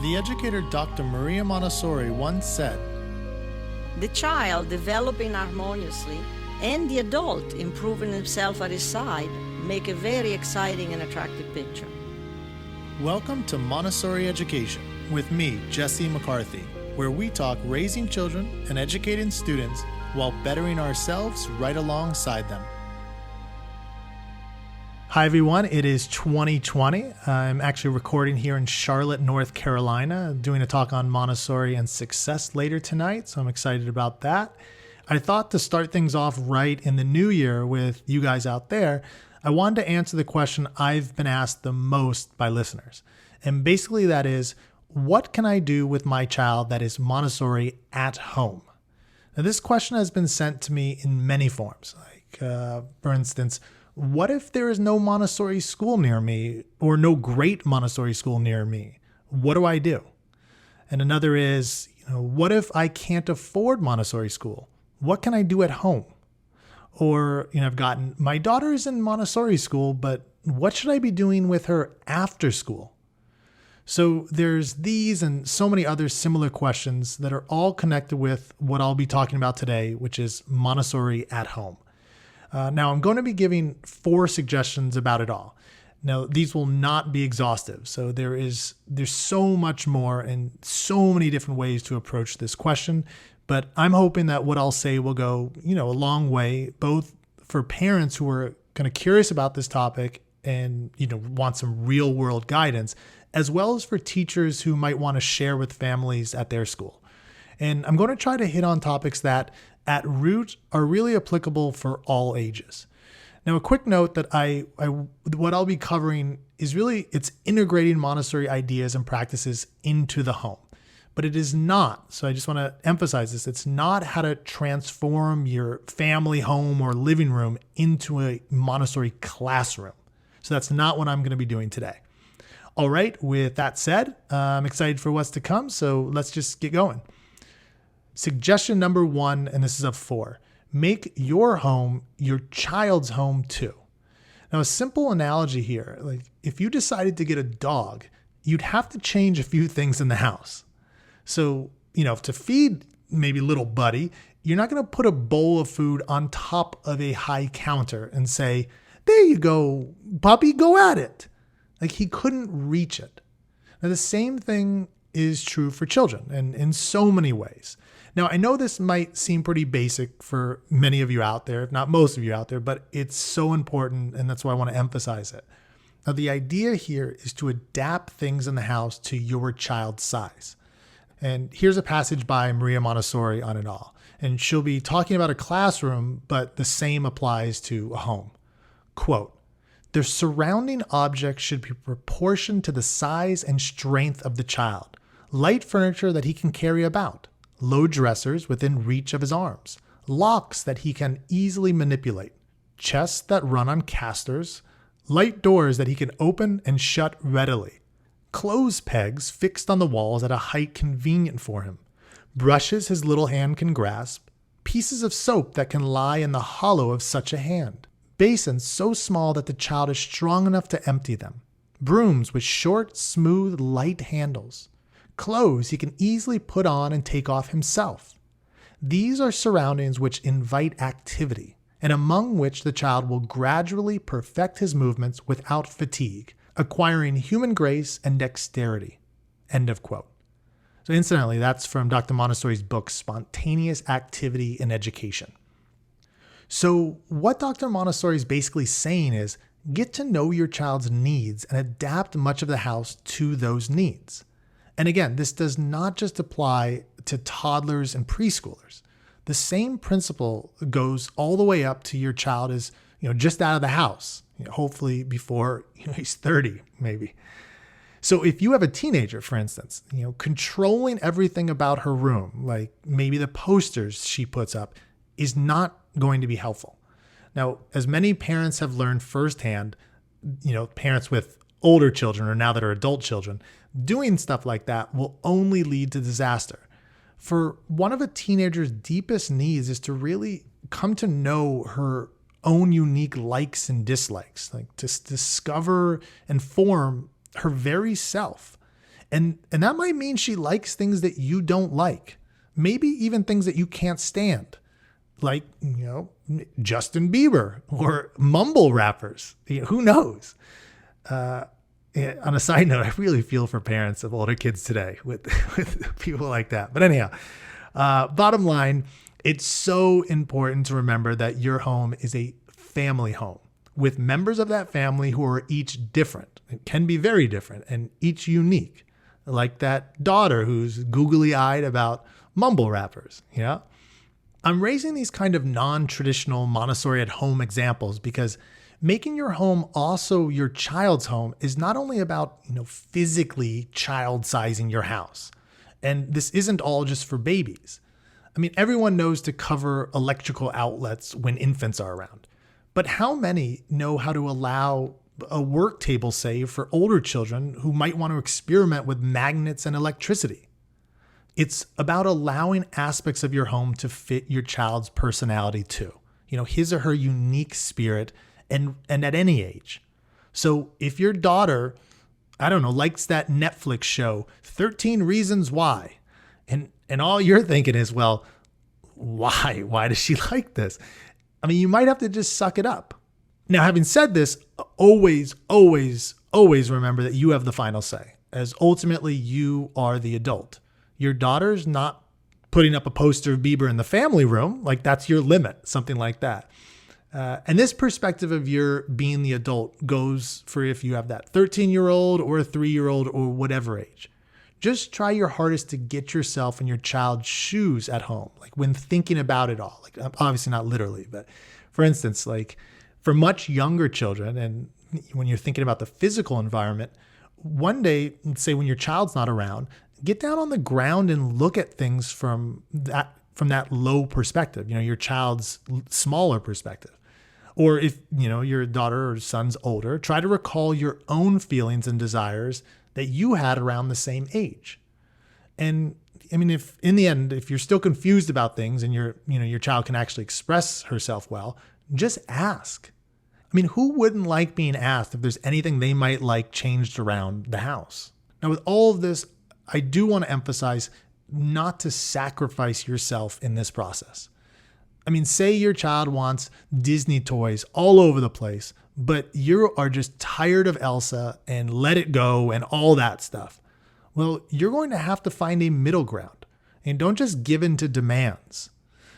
The educator Dr. Maria Montessori once said, "The child developing harmoniously and the adult improving himself at his side make a very exciting and attractive picture." Welcome to Montessori Education with me, Jesse McCarthy, where we talk raising children and educating students while bettering ourselves right alongside them. Hi everyone, it is 2020. I'm actually recording here in Charlotte, North Carolina, doing a talk on Montessori and success later tonight, so I'm excited about that. I thought to start things off right in the new year with you guys out there, I wanted to answer the question I've been asked the most by listeners. And basically that is, what can I do with my child that is Montessori at home? Now this question has been sent to me in many forms. For instance, what if there is no Montessori school near me or no great Montessori school near me? What do I do? And another is, what if I can't afford Montessori school? What can I do at home? Or, I've gotten, my daughter is in Montessori school, but what should I be doing with her after school? So there's these and so many other similar questions that are all connected with what I'll be talking about today, which is Montessori at home. Now, I'm going to be giving 4 suggestions about it all. Now, these will not be exhaustive. So there's so much more and so many different ways to approach this question. But I'm hoping that what I'll say will go, a long way, both for parents who are kind of curious about this topic and, want some real world guidance, as well as for teachers who might want to share with families at their school. And I'm going to try to hit on topics that at root are really applicable for all ages. Now, a quick note that what I'll be covering is really, it's integrating Montessori ideas and practices into the home. But it is not, so I just want to emphasize this, it's not how to transform your family home or living room into a Montessori classroom. So that's not what I'm going to be doing today. All right, with that said, I'm excited for what's to come, so let's just get going. Suggestion number 1, and this is of 4, make your home your child's home too. Now, a simple analogy here, like if you decided to get a dog, you'd have to change a few things in the house. So, to feed maybe little buddy, you're not going to put a bowl of food on top of a high counter and say, "There you go, puppy, go at it." Like he couldn't reach it. Now, the same thing is true for children and in so many ways. Now, I know this might seem pretty basic for many of you out there, if not most of you out there, but it's so important, and that's why I want to emphasize it. Now, the idea here is to adapt things in the house to your child's size. And here's a passage by Maria Montessori on it all. And she'll be talking about a classroom, but the same applies to a home. Quote, "The surrounding objects should be proportioned to the size and strength of the child. Light furniture that he can carry about. Low dressers within reach of his arms. Locks that he can easily manipulate. Chests that run on casters. Light doors that he can open and shut readily. Clothes pegs fixed on the walls at a height convenient for him. Brushes his little hand can grasp. Pieces of soap that can lie in the hollow of such a hand. Basins so small that the child is strong enough to empty them. Brooms with short, smooth, light handles. Clothes he can easily put on and take off himself. These are surroundings which invite activity, and among which the child will gradually perfect his movements without fatigue, acquiring human grace and dexterity." End of quote. So incidentally, that's from Dr. Montessori's book, Spontaneous Activity in Education. So what Dr. Montessori is basically saying is, get to know your child's needs and adapt much of the house to those needs. And again, this does not just apply to toddlers and preschoolers. The same principle goes all the way up to your child is, just out of the house, hopefully before he's 30, maybe. So if you have a teenager, for instance, controlling everything about her room, like maybe the posters she puts up, is not going to be helpful. Now, as many parents have learned firsthand, parents with older children or now that are adult children, doing stuff like that will only lead to disaster. For one of a teenager's deepest needs is to really come to know her own unique likes and dislikes, like to discover and form her very self. And that might mean she likes things that you don't like, maybe even things that you can't stand, like, Justin Bieber or mumble rappers. Who knows? On a side note, I really feel for parents of older kids today with people like that. But anyhow, bottom line, it's so important to remember that your home is a family home with members of that family who are each different. It can be very different and each unique, like that daughter who's googly-eyed about mumble rappers. I'm raising these kind of non-traditional Montessori at home examples because making your home also your child's home is not only about, physically child sizing your house. And this isn't all just for babies. I mean, everyone knows to cover electrical outlets when infants are around. But how many know how to allow a work table save for older children who might want to experiment with magnets and electricity? It's about allowing aspects of your home to fit your child's personality too. His or her unique spirit and at any age. So if your daughter, likes that Netflix show, 13 Reasons Why, and all you're thinking is, well, why? Why does she like this? I mean, you might have to just suck it up. Now, having said this, always, always, always remember that you have the final say, as ultimately you are the adult. Your daughter's not putting up a poster of Bieber in the family room, like that's your limit, something like that. And this perspective of your being the adult goes for if you have that 13-year-old or a 3-year-old or whatever age. Just try your hardest to get yourself in your child's shoes at home, like when thinking about it all. Like, obviously not literally, but for instance, like for much younger children, and when you're thinking about the physical environment, one day, let's say when your child's not around, get down on the ground and look at things from that low perspective, your child's smaller perspective. Or if, your daughter or son's older, try to recall your own feelings and desires that you had around the same age. And I mean, if in the end, if you're still confused about things and your child can actually express herself well, just ask. I mean, who wouldn't like being asked if there's anything they might like changed around the house? Now, with all of this, I do want to emphasize not to sacrifice yourself in this process. I mean, say your child wants Disney toys all over the place, but you are just tired of Elsa and Let It Go and all that stuff. Well, you're going to have to find a middle ground and don't just give in to demands.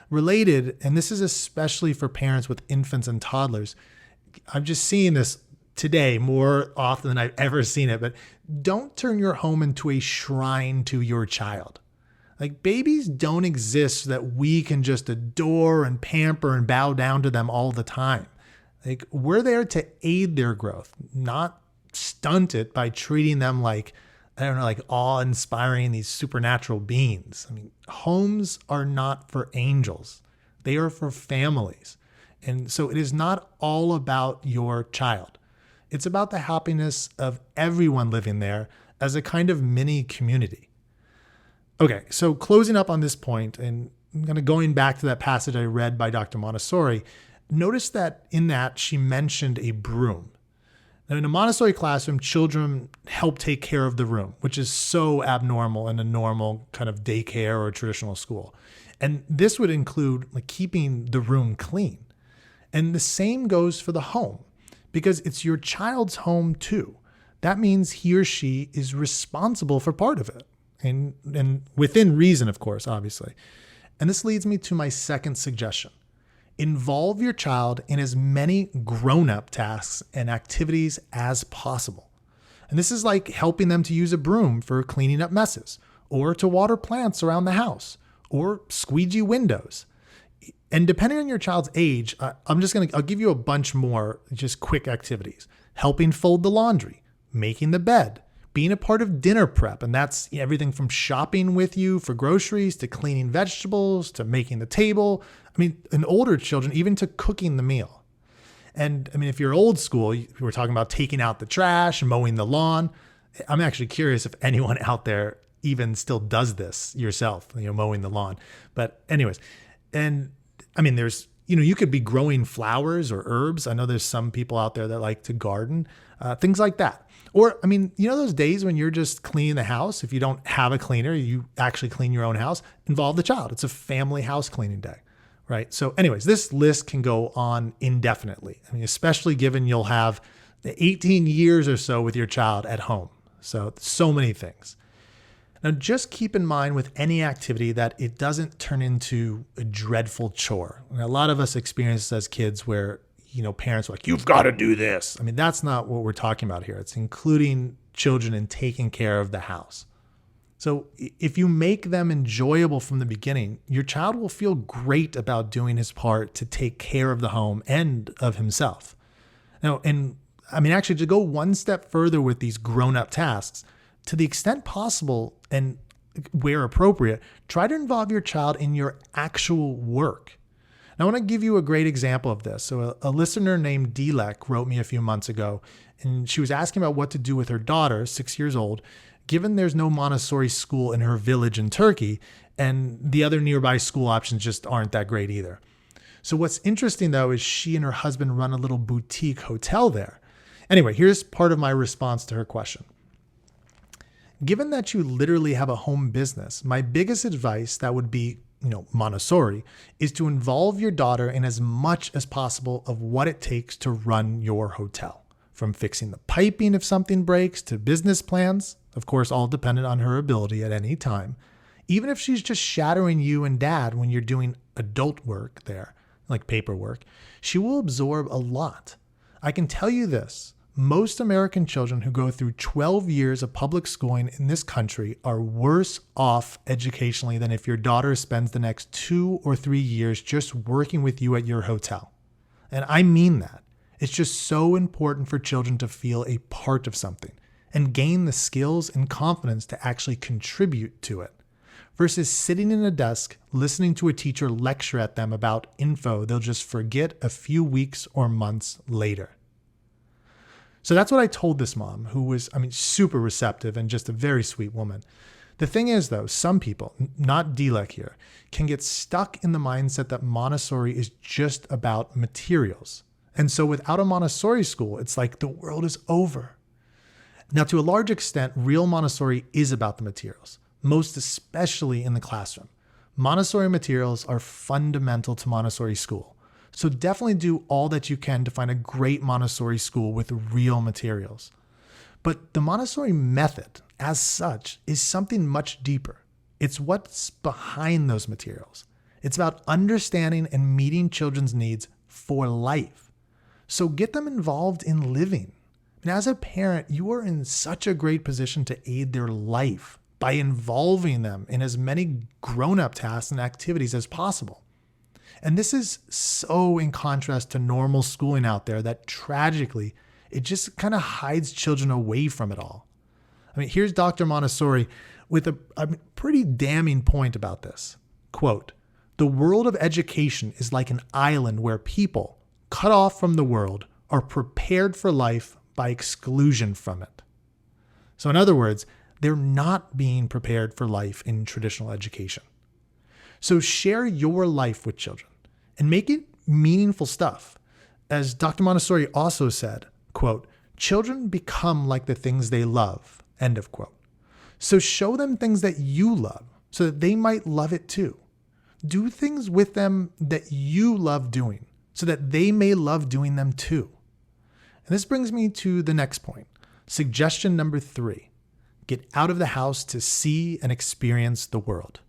Related, and this is especially for parents with infants and toddlers, I'm just seeing this today more often than I've ever seen it, but don't turn your home into a shrine to your child. Like, babies don't exist so that we can just adore and pamper and bow down to them all the time. Like, we're there to aid their growth, not stunt it by treating them like, like awe-inspiring, these supernatural beings. I mean, homes are not for angels. They are for families. And so it is not all about your child. It's about the happiness of everyone living there as a kind of mini community. Okay, so closing up on this point and kind of going back to that passage I read by Dr. Montessori, notice that in that she mentioned a broom. Now, in a Montessori classroom, children help take care of the room, which is so abnormal in a normal kind of daycare or traditional school. And this would include like keeping the room clean. And the same goes for the home, because it's your child's home too. That means he or she is responsible for part of it. And within reason, of course, obviously. And this leads me to my second suggestion. Involve your child in as many grown-up tasks and activities as possible. And this is like helping them to use a broom for cleaning up messes, or to water plants around the house, or squeegee windows. And depending on your child's age, I'll give you a bunch more just quick activities. Helping fold the laundry, making the bed, being a part of dinner prep. And that's everything from shopping with you for groceries to cleaning vegetables to making the table. I mean, in older children, even to cooking the meal. And I mean, if you're old school, we're talking about taking out the trash, mowing the lawn. I'm actually curious if anyone out there even still does this yourself, mowing the lawn. But anyways, and I mean, there's You could be growing flowers or herbs. I know there's some people out there that like to garden, things like that. Or, those days when you're just cleaning the house, if you don't have a cleaner, you actually clean your own house, involve the child. It's a family house cleaning day, right? So anyways, this list can go on indefinitely. Especially given you'll have 18 years or so with your child at home. So many things. Now, just keep in mind with any activity that it doesn't turn into a dreadful chore. A lot of us experience this as kids where, parents are like, you've got to do this. That's not what we're talking about here. It's including children in taking care of the house. So if you make them enjoyable from the beginning, your child will feel great about doing his part to take care of the home and of himself. Now, actually, to go one step further with these grown-up tasks, to the extent possible and where appropriate, try to involve your child in your actual work. Now, I want to give you a great example of this. So a listener named Dilek wrote me a few months ago, and she was asking about what to do with her daughter, 6 years old, given there's no Montessori school in her village in Turkey, and the other nearby school options just aren't that great either. So what's interesting, though, is she and her husband run a little boutique hotel there. Anyway, here's part of my response to her question. Given that you literally have a home business, my biggest advice that would be, Montessori, is to involve your daughter in as much as possible of what it takes to run your hotel. From fixing the piping if something breaks to business plans, of course, all dependent on her ability at any time. Even if she's just shadowing you and dad when you're doing adult work there, like paperwork, she will absorb a lot. I can tell you this. Most American children who go through 12 years of public schooling in this country are worse off educationally than if your daughter spends the next 2 or 3 years just working with you at your hotel. And I mean that. It's just so important for children to feel a part of something and gain the skills and confidence to actually contribute to it, versus sitting in a desk listening to a teacher lecture at them about info they'll just forget a few weeks or months later. So that's what I told this mom, who was, super receptive and just a very sweet woman. The thing is, though, some people, not Dilek here, can get stuck in the mindset that Montessori is just about materials. And so without a Montessori school, it's like the world is over. Now, to a large extent, real Montessori is about the materials, most especially in the classroom. Montessori materials are fundamental to Montessori school. So definitely do all that you can to find a great Montessori school with real materials. But the Montessori method, as such, is something much deeper. It's what's behind those materials. It's about understanding and meeting children's needs for life. So get them involved in living. And as a parent, you are in such a great position to aid their life by involving them in as many grown-up tasks and activities as possible. And this is so in contrast to normal schooling out there that tragically, it just kind of hides children away from it all. Here's Dr. Montessori with a pretty damning point about this. Quote, "The world of education is like an island where people, cut off from the world, are prepared for life by exclusion from it." So in other words, they're not being prepared for life in traditional education. So share your life with children and make it meaningful stuff. As Dr. Montessori also said, quote, "Children become like the things they love," end of quote. So show them things that you love so that they might love it too. Do things with them that you love doing so that they may love doing them too. And this brings me to the next point. Suggestion number 3, get out of the house to see and experience the world.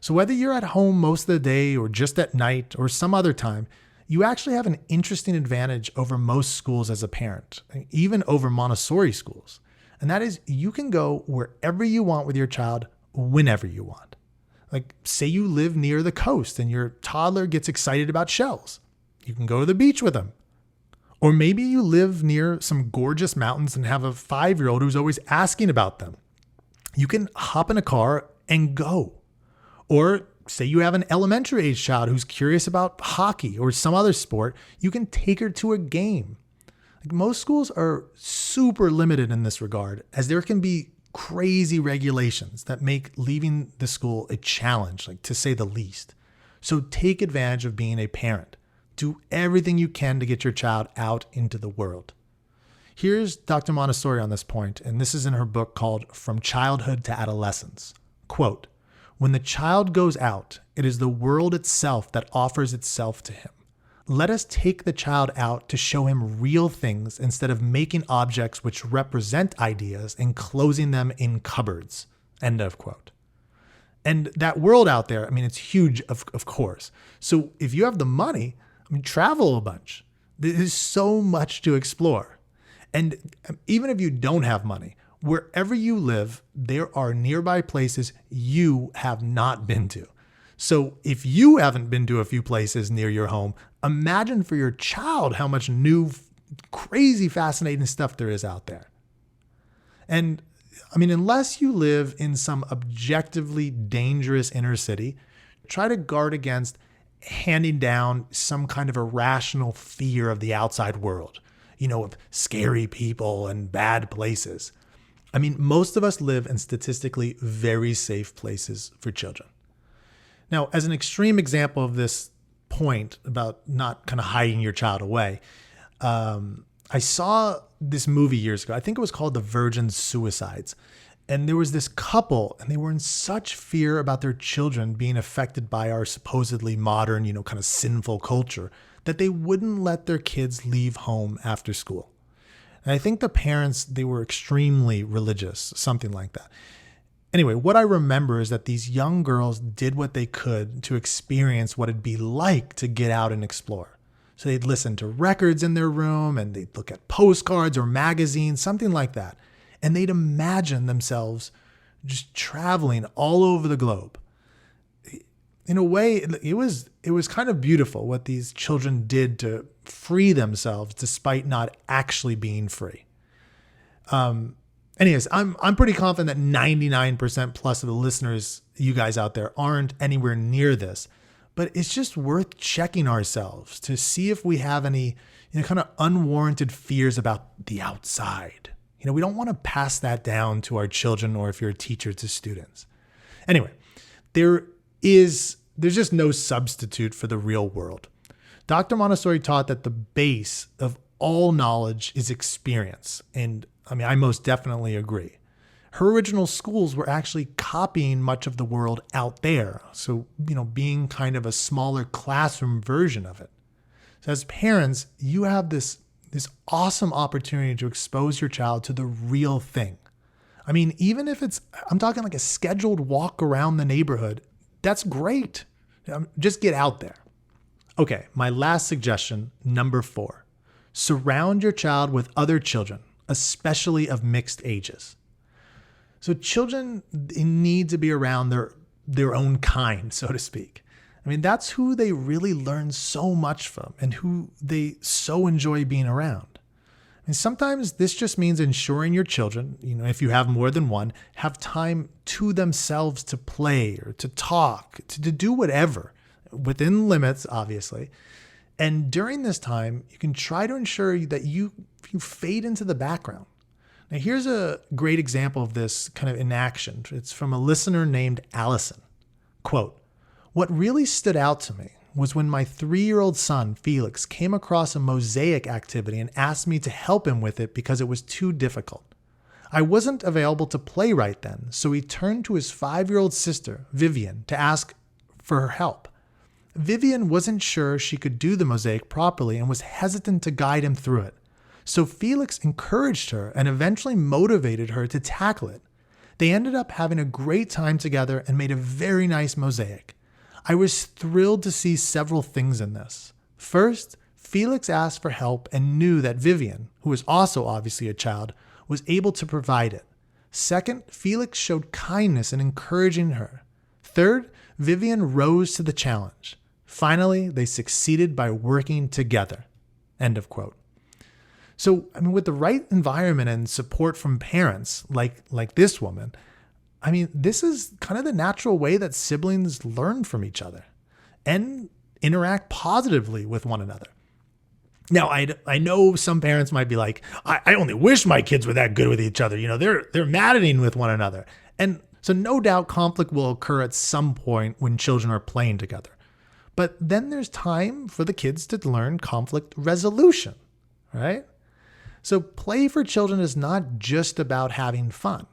So whether you're at home most of the day or just at night or some other time, you actually have an interesting advantage over most schools as a parent, even over Montessori schools. And that is you can go wherever you want with your child, whenever you want. Like say you live near the coast and your toddler gets excited about shells. You can go to the beach with them. Or maybe you live near some gorgeous mountains and have a 5-year-old who's always asking about them. You can hop in a car and go. Or say you have an elementary age child who's curious about hockey or some other sport, you can take her to a game. Like most schools are super limited in this regard, as there can be crazy regulations that make leaving the school a challenge, like to say the least. So take advantage of being a parent. Do everything you can to get your child out into the world. Here's Dr. Montessori on this point, and this is in her book called From Childhood to Adolescence. Quote, "When the child goes out, it is the world itself that offers itself to him. Let us take the child out to show him real things instead of making objects which represent ideas and closing them in cupboards." End of quote. And that world out there, it's huge, of course. So if you have the money, travel a bunch. There's so much to explore. And even if you don't have money, wherever you live, there are nearby places you have not been to. So if you haven't been to a few places near your home, imagine for your child how much new, crazy, fascinating stuff there is out there. And unless you live in some objectively dangerous inner city, try to guard against handing down some kind of irrational fear of the outside world, of scary people and bad places. Most of us live in statistically very safe places for children. Now, as an extreme example of this point about not kind of hiding your child away, I saw this movie years ago. I think it was called The Virgin Suicides. And there was this couple, and they were in such fear about their children being affected by our supposedly modern, kind of sinful culture, that they wouldn't let their kids leave home after school. And I think the parents, they were extremely religious, something like that. Anyway, what I remember is that these young girls did what they could to experience what it'd be like to get out and explore. So they'd listen to records in their room, and they'd look at postcards or magazines, something like that. And they'd imagine themselves just traveling all over the globe. In a way, it was kind of beautiful what these children did to free themselves despite not actually being free. Anyways, I'm pretty confident that 99% plus of the listeners, you guys out there, aren't anywhere near this. But it's just worth checking ourselves to see if we have any kind of unwarranted fears about the outside. We don't want to pass that down to our children, or if you're a teacher, to students. Anyway, there's just no substitute for the real world. Dr. Montessori taught that the base of all knowledge is experience. And I most definitely agree. Her original schools were actually copying much of the world out there. So, being kind of a smaller classroom version of it. So as parents, you have this awesome opportunity to expose your child to the real thing. Even if I'm talking like a scheduled walk around the neighborhood, that's great. Just get out there. Okay, my last suggestion, number 4. Surround your child with other children, especially of mixed ages. So children, they need to be around their own kind, so to speak. That's who they really learn so much from and who they so enjoy being around. Sometimes this just means ensuring your children, if you have more than one, have time to themselves to play or to talk, to do whatever, within limits, obviously. And during this time, you can try to ensure that you fade into the background. Now, here's a great example of this kind of in action. It's from a listener named Allison. Quote, "What really stood out to me was when my 3-year-old son, Felix, came across a mosaic activity and asked me to help him with it because it was too difficult. I wasn't available to play right then, so he turned to his 5-year-old sister, Vivian, to ask for her help. Vivian wasn't sure she could do the mosaic properly and was hesitant to guide him through it. So Felix encouraged her and eventually motivated her to tackle it. They ended up having a great time together and made a very nice mosaic. I was thrilled to see several things in this. First, Felix asked for help and knew that Vivian, who was also obviously a child, was able to provide it. Second, Felix showed kindness in encouraging her. Third, Vivian rose to the challenge. Finally, they succeeded by working together." End of quote. So, with the right environment and support from parents like this woman, this is kind of the natural way that siblings learn from each other and interact positively with one another. Now, I know some parents might be like, I only wish my kids were that good with each other. They're maddening with one another. And so no doubt conflict will occur at some point when children are playing together. But then there's time for the kids to learn conflict resolution, right? So play for children is not just about having fun.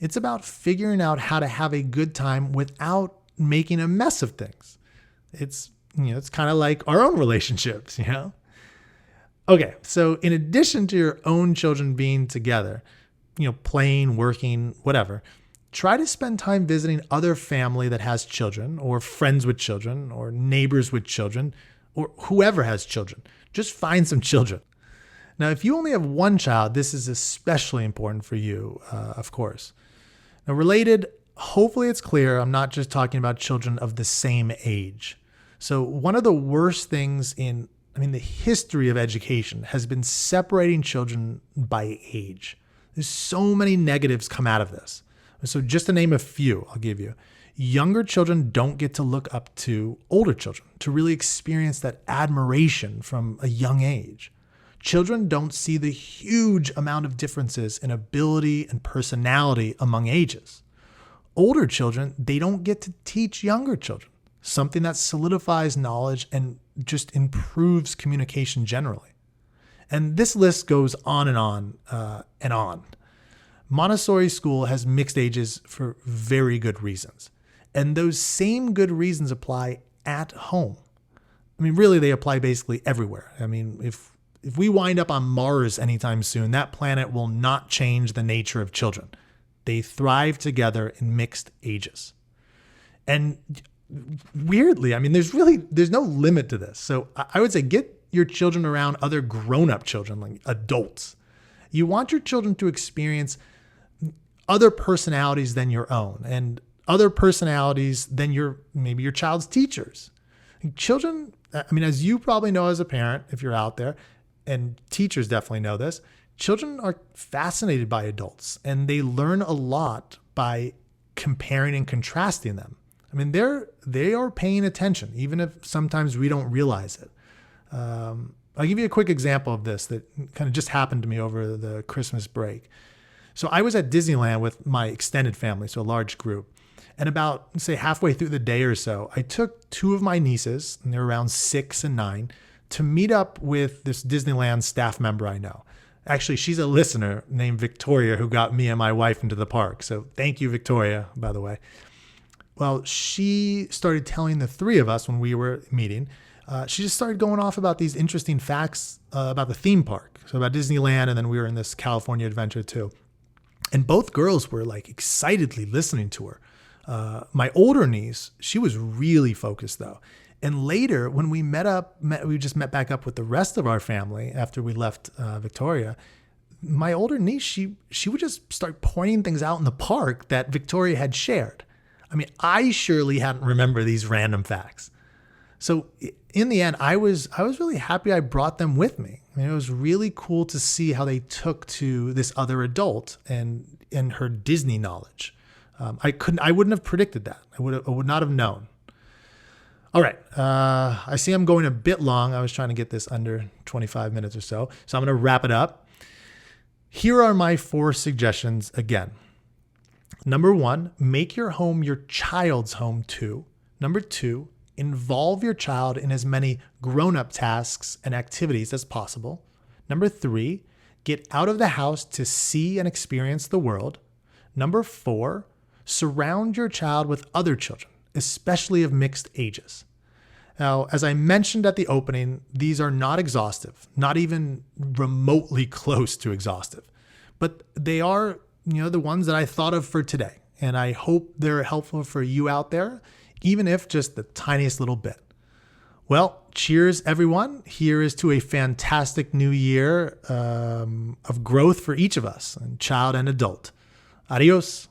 It's about figuring out how to have a good time without making a mess of things. It's kind of like our own relationships, Okay, so in addition to your own children being together, playing, working, whatever, try to spend time visiting other family that has children, or friends with children, or neighbors with children, or whoever has children. Just find some children. Now, if you only have one child, this is especially important for you, of course. Now, related, hopefully it's clear, I'm not just talking about children of the same age. So one of the worst things in the history of education has been separating children by age. There's so many negatives come out of this. So just to name a few, I'll give you. Younger children don't get to look up to older children, to really experience that admiration from a young age. Children don't see the huge amount of differences in ability and personality among ages. Older children, they don't get to teach younger children, something that solidifies knowledge and just improves communication generally. And this list goes on and on and on. Montessori school has mixed ages for very good reasons. And those same good reasons apply at home. Really, they apply basically everywhere. If we wind up on Mars anytime soon, that planet will not change the nature of children. They thrive together in mixed ages. And weirdly, there's no limit to this. So I would say get your children around other grown-up children, like adults. You want your children to experience other personalities than your own, and other personalities than your child's teachers. Children, as you probably know as a parent, if you're out there, and teachers definitely know this, children are fascinated by adults, and they learn a lot by comparing and contrasting them. They are paying attention, even if sometimes we don't realize it. I'll give you a quick example of this that kind of just happened to me over the Christmas break. So I was at Disneyland with my extended family, so a large group. And about, say, halfway through the day or so, I took two of my nieces, and they're around 6 and 9, to meet up with this Disneyland staff member I know. Actually, she's a listener named Victoria who got me and my wife into the park. So thank you, Victoria, by the way. Well, she started telling the three of us when we were meeting, she just started going off about these interesting facts about the theme park. So about Disneyland, and then we were in this California adventure too. And both girls were like excitedly listening to her. My older niece, she was really focused though. And later when we we just met back up with the rest of our family after we left Victoria. My older niece, she would just start pointing things out in the park that Victoria had shared. I surely hadn't remembered these random facts. So in the end, I was really happy I brought them with me. It was really cool to see how they took to this other adult and her Disney knowledge. I wouldn't have predicted that. I would not have known. All right. I see I'm going a bit long. I was trying to get this under 25 minutes or so. So I'm going to wrap it up. Here are my 4 suggestions again. Number 1, make your home your child's home too. Number 2, involve your child in as many grown-up tasks and activities as possible. Number 3, get out of the house to see and experience the world. Number 4, surround your child with other children, especially of mixed ages. Now, as I mentioned at the opening, these are not exhaustive, not even remotely close to exhaustive, but they are, the ones that I thought of for today. And I hope they're helpful for you out there, even if just the tiniest little bit. Well, cheers, everyone. Here is to a fantastic new year of growth for each of us, child and adult. Adios.